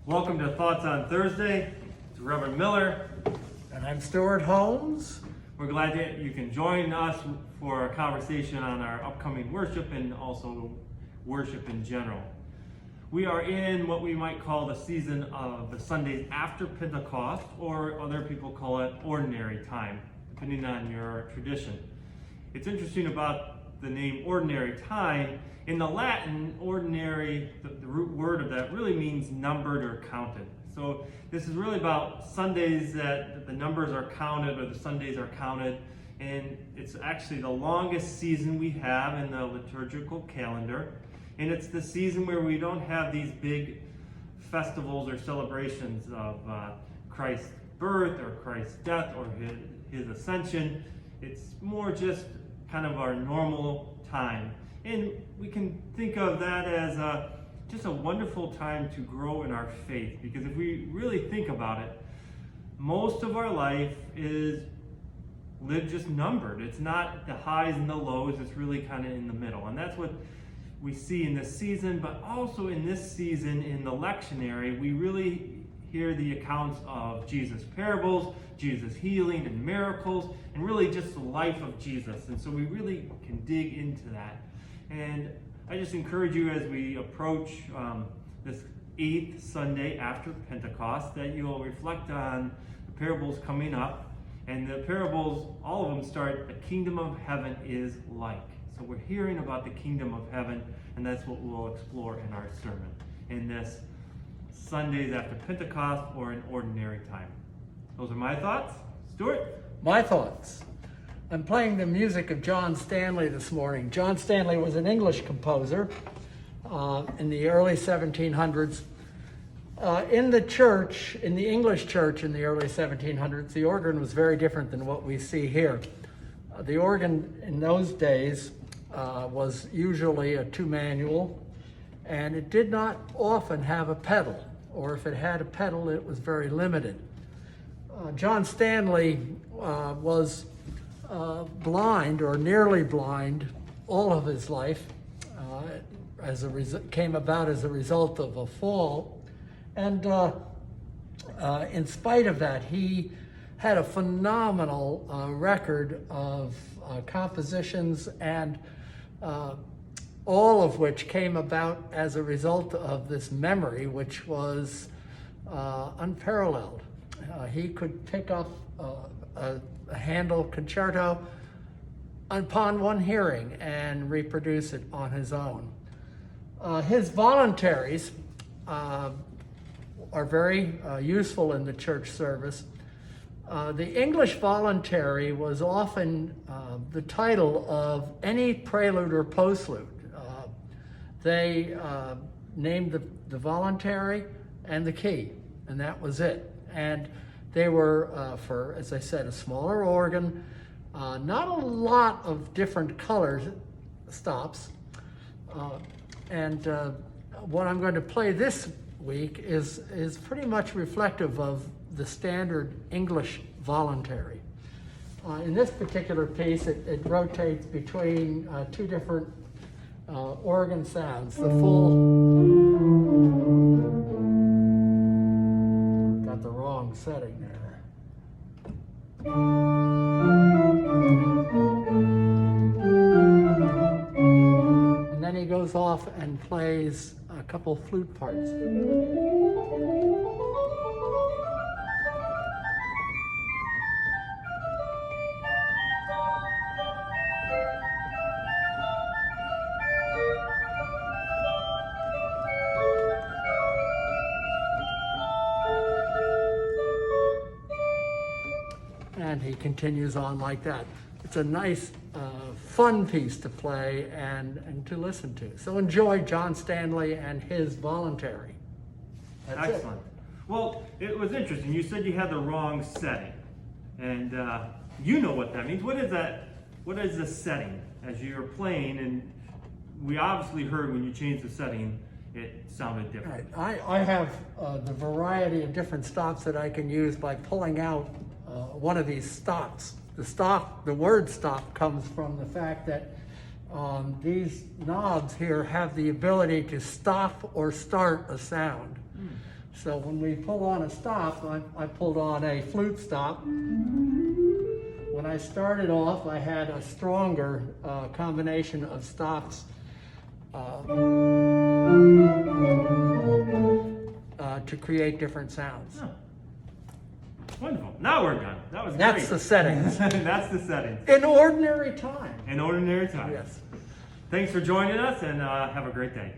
Welcome to Thoughts on Thursday. It's Reverend Miller. And I'm Stuart Holmes. We're glad that you can join us for a conversation on our upcoming worship and also worship in general. We are in what we might call the season of the Sundays after Pentecost, or other people call it ordinary time, depending on your tradition. It's interesting about the name ordinary time. In the Latin, ordinary, the root word of that really means numbered or counted. So this is really about Sundays that the numbers are counted, or the Sundays are counted. And it's actually the longest season we have in the liturgical calendar. And it's the season where we don't have these big festivals or celebrations of Christ's birth or Christ's death or his ascension. It's more just kind of our normal time. And we can think of that as just a wonderful time to grow in our faith, because if we really think about it, most of our life is lived just numbered. It's not the highs and the lows, it's really kind of in the middle. And that's what we see in this season, but also in this season in the lectionary, we really hear the accounts of Jesus' parables, Jesus' healing and miracles, and really just the life of Jesus. And so we really can dig into that. And I just encourage you, as we approach this 8th Sunday after Pentecost, that you'll reflect on the parables coming up. And the parables, all of them start, the kingdom of heaven is like. So we're hearing about the kingdom of heaven, and that's what we'll explore in our sermon in this Sundays after Pentecost, or in ordinary time. Those are my thoughts. Stuart? My thoughts. I'm playing the music of John Stanley this morning. John Stanley was an English composer in the early 1700s. In the church, in the English church in the early 1700s, the organ was very different than what we see here. The organ in those days was usually a two-manual, and it did not often have a pedal, or if it had a pedal, it was very limited. John Stanley was blind, or nearly blind, all of his life. Came about as a result of a fall, and in spite of that, he had a phenomenal record of compositions, and all of which came about as a result of this memory, which was unparalleled. He could pick up a Handel concerto upon one hearing and reproduce it on his own. His voluntaries are very useful in the church service. The English voluntary was often the title of any prelude or postlude. They named the voluntary and the key, and that was it. And they were, for, as I said, a smaller organ, not a lot of different color stops. And what I'm going to play this week is pretty much reflective of the standard English voluntary. In this particular piece, it rotates between two different organ sounds. The full, got the wrong setting there. And then he goes off and plays a couple flute parts. And he continues on like that. It's a nice, fun piece to play and to listen to. So enjoy John Stanley and his voluntary. That's Excellent. Well, it was interesting. You said you had the wrong setting, and you know what that means. What is that? What is the setting as you're playing? And we obviously heard when you changed the setting, it sounded different. Right. I have the variety of different stops that I can use by pulling out one of these stops. The word stop comes from the fact that these knobs here have the ability to stop or start a sound. So when we pull on a stop, I pulled on a flute stop. When I started off, I had a stronger combination of stops to create different sounds. Oh. Wonderful. Now we're done. That was That's great. the settings. That's the settings. In ordinary time. In ordinary time. Yes. Thanks for joining us, and have a great day.